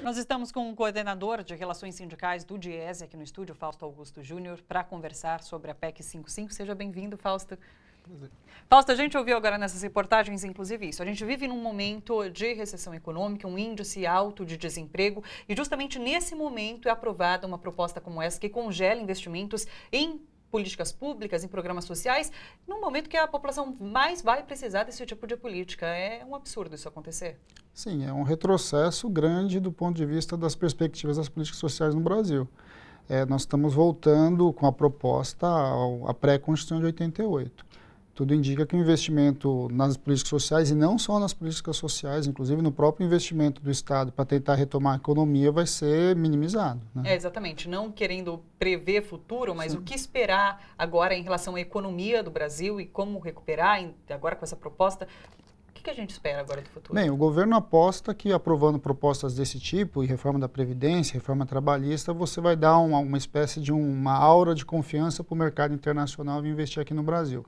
Nós estamos com o coordenador de Relações Sindicais do Diese aqui no estúdio, Fausto Augusto Júnior, para conversar sobre a PEC 55. Seja bem-vindo, Fausto. Prazer. Fausto, a gente ouviu agora nessas reportagens, inclusive isso. A gente vive num momento de recessão econômica, um índice alto de desemprego, e justamente nesse momento é aprovada uma proposta como essa que congela investimentos em políticas públicas, em programas sociais, num momento que a população mais vai precisar desse tipo de política. É um absurdo isso acontecer. Sim, é um retrocesso grande do ponto de vista das perspectivas das políticas sociais no Brasil. Nós estamos voltando com a proposta à pré-Constituição de 88. Tudo indica que o investimento nas políticas sociais, e não só nas políticas sociais, inclusive no próprio investimento do Estado para tentar retomar a economia, vai ser minimizado, né? Exatamente. Não querendo prever futuro, mas Sim. o que esperar agora em relação à economia do Brasil e como recuperar agora com essa proposta? O que a gente espera agora do futuro? Bem, o governo aposta que aprovando propostas desse tipo, e reforma da Previdência, reforma trabalhista, você vai dar uma espécie de uma aura de confiança para o mercado internacional vir investir aqui no Brasil.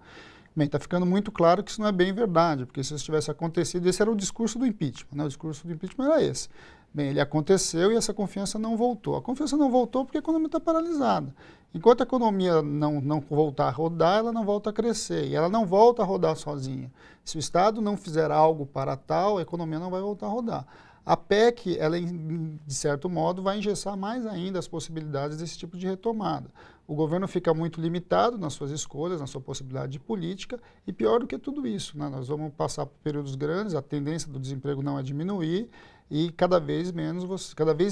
Bem, está ficando muito claro que isso não é bem verdade, porque se isso tivesse acontecido, esse era o discurso do impeachment, né? O discurso do impeachment era esse. Bem, ele aconteceu e essa confiança não voltou. A confiança não voltou porque a economia está paralisada. Enquanto a economia não voltar a rodar, ela não volta a crescer. E ela não volta a rodar sozinha. Se o Estado não fizer algo para tal, a economia não vai voltar a rodar. A PEC, ela, de certo modo, vai engessar mais ainda as possibilidades desse tipo de retomada. O governo fica muito limitado nas suas escolhas, na sua possibilidade de política, e pior do que tudo isso, né? Nós vamos passar por períodos grandes, a tendência do desemprego não é diminuir, e cada vez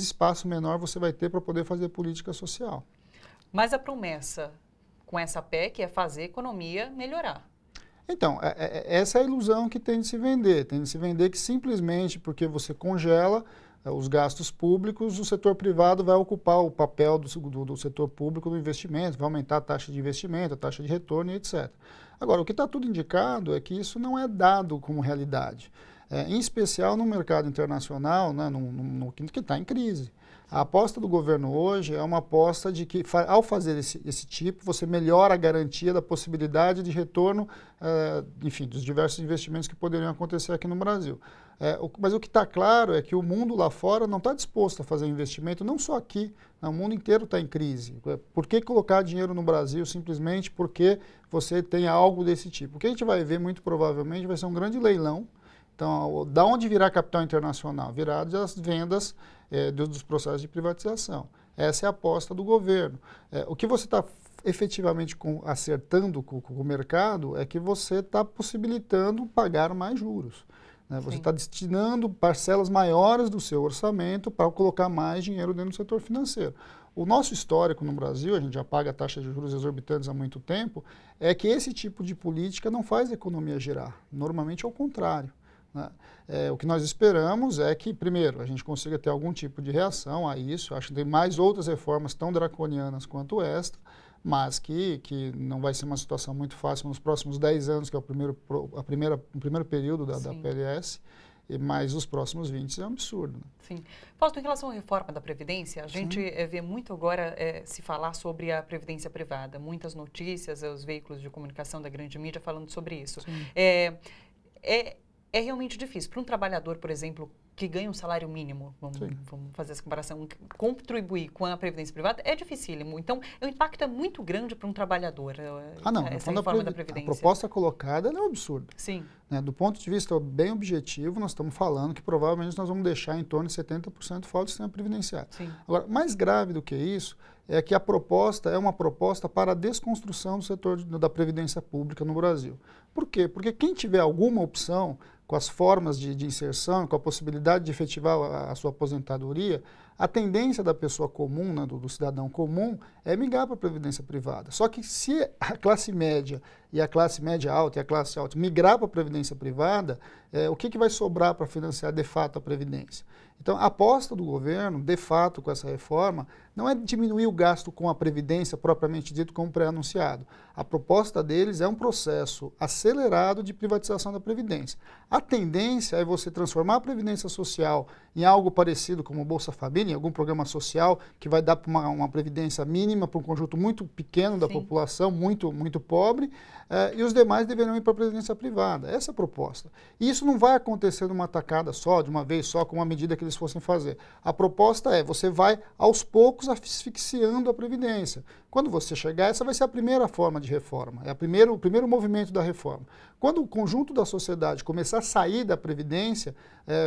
espaço menor você vai ter para poder fazer política social. Mas a promessa com essa PEC é fazer a economia melhorar. Então, essa é a ilusão que tem de se vender. Tem de se vender que simplesmente porque você congela os gastos públicos, o setor privado vai ocupar o papel do setor público no investimento, vai aumentar a taxa de investimento, a taxa de retorno e etc. Agora, o que está tudo indicado é que isso não é dado como realidade. Em especial no mercado internacional, né, que está em crise. A aposta do governo hoje é uma aposta de que, ao fazer esse tipo, você melhora a garantia da possibilidade de retorno, enfim, dos diversos investimentos que poderiam acontecer aqui no Brasil. Mas o que está claro é que o mundo lá fora não está disposto a fazer investimento, não só aqui, o mundo inteiro está em crise. Por que colocar dinheiro no Brasil simplesmente porque você tem algo desse tipo? O que a gente vai ver, muito provavelmente, vai ser um grande leilão. Então, da onde virá capital internacional? Virá das vendas dos processos de privatização. Essa é a aposta do governo. O que você está efetivamente acertando com o mercado é que você está possibilitando pagar mais juros, né? Você está destinando parcelas maiores do seu orçamento para colocar mais dinheiro dentro do setor financeiro. O nosso histórico no Brasil, a gente já paga taxas de juros exorbitantes há muito tempo, é que esse tipo de política não faz a economia girar. Normalmente é o contrário, né? O que nós esperamos é que, primeiro, a gente consiga ter algum tipo de reação a isso. Acho que tem mais outras reformas tão draconianas quanto esta, mas que não vai ser uma situação muito fácil nos próximos 10 anos, que é o primeiro período da PLS, mas os próximos 20 é um absurdo, né? Sim. Fausto, em relação à reforma da Previdência, a gente vê muito agora se falar sobre a Previdência privada. Muitas notícias, os veículos de comunicação da grande mídia falando sobre isso. É realmente difícil. Para um trabalhador, por exemplo, que ganha um salário mínimo, vamos fazer essa comparação, contribuir com a Previdência privada é dificílimo. Então, o impacto é muito grande para um trabalhador, essa reforma da Previdência. A proposta colocada é um absurdo. Sim. Né? Do ponto de vista bem objetivo, nós estamos falando que provavelmente nós vamos deixar em torno de 70% fora do sistema previdenciário. Sim. Agora, mais grave do que isso, é que a proposta é uma proposta para a desconstrução do setor da Previdência Pública no Brasil. Por quê? Porque quem tiver alguma opção com as formas de inserção, com a possibilidade de efetivar a sua aposentadoria, a tendência da pessoa comum, né, do cidadão comum, é migrar para a previdência privada. Só que se a classe média e a classe média alta e a classe alta migrar para a previdência privada, o que vai sobrar para financiar de fato a previdência? Então, a aposta do governo, de fato, com essa reforma, não é diminuir o gasto com a previdência propriamente dito como pré-anunciado. A proposta deles é um processo acelerado de privatização da previdência. A tendência é você transformar a previdência social em algo parecido como o Bolsa Família, auxílio, algum programa social que vai dar uma previdência mínima para um conjunto muito pequeno da população, muito pobre, e os demais deverão ir para a previdência privada. Essa é a proposta. E isso não vai acontecer numa tacada só, de uma vez só, com uma medida que eles fossem fazer. A proposta é, você vai aos poucos asfixiando a previdência. Quando você chegar, essa vai ser a primeira forma de reforma, é o primeiro movimento da reforma. Quando o conjunto da sociedade começar a sair da Previdência,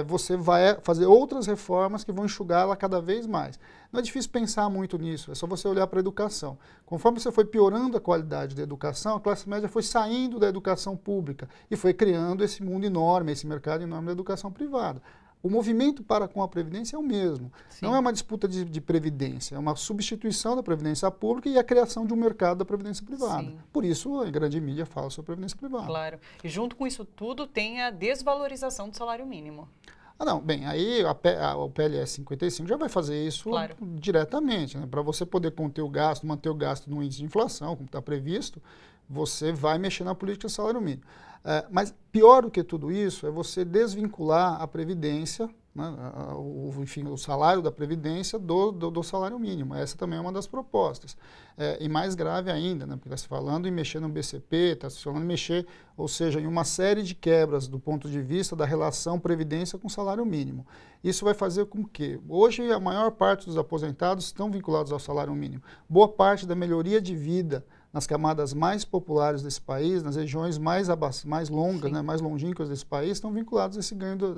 você vai fazer outras reformas que vão enxugá-la cada vez mais. Não é difícil pensar muito nisso, é só você olhar para a educação. Conforme você foi piorando a qualidade da educação, a classe média foi saindo da educação pública e foi criando esse mundo enorme, esse mercado enorme da educação privada. O movimento para com a Previdência é o mesmo. Sim. Não é uma disputa de Previdência, é uma substituição da Previdência pública e a criação de um mercado da Previdência privada. Sim. Por isso, a grande mídia fala sobre Previdência privada. Claro. E junto com isso tudo, tem a desvalorização do salário mínimo. Não, bem, aí o PLS 55 já vai fazer isso diretamente. Né? Para você poder conter o gasto, manter o gasto no índice de inflação, como está previsto, você vai mexer na política de salário mínimo. Mas pior do que tudo isso é você desvincular a Previdência, né, enfim, o salário da Previdência do salário mínimo. Essa também é uma das propostas. E mais grave ainda, né, porque está se falando em mexer no BCP, está se falando em mexer, ou seja, em uma série de quebras do ponto de vista da relação Previdência com salário mínimo. Isso vai fazer com que, hoje, a maior parte dos aposentados estão vinculados ao salário mínimo. Boa parte da melhoria de vida nas camadas mais populares desse país, nas regiões mais longas, né, mais longínquas desse país, estão vinculados a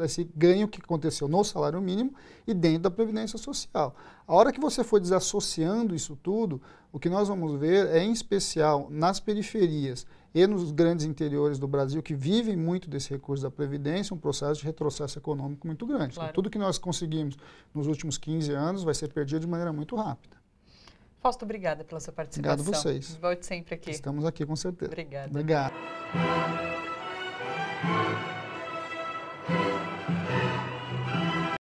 esse ganho que aconteceu no salário mínimo e dentro da Previdência Social. A hora que você for desassociando isso tudo, o que nós vamos ver é, em especial, nas periferias e nos grandes interiores do Brasil, que vivem muito desse recurso da Previdência, um processo de retrocesso econômico muito grande. Claro. Então, tudo que nós conseguimos nos últimos 15 anos vai ser perdido de maneira muito rápida. Fausto, obrigada pela sua participação. Obrigado a vocês. Volte sempre aqui. Estamos aqui, com certeza. Obrigada. Obrigado.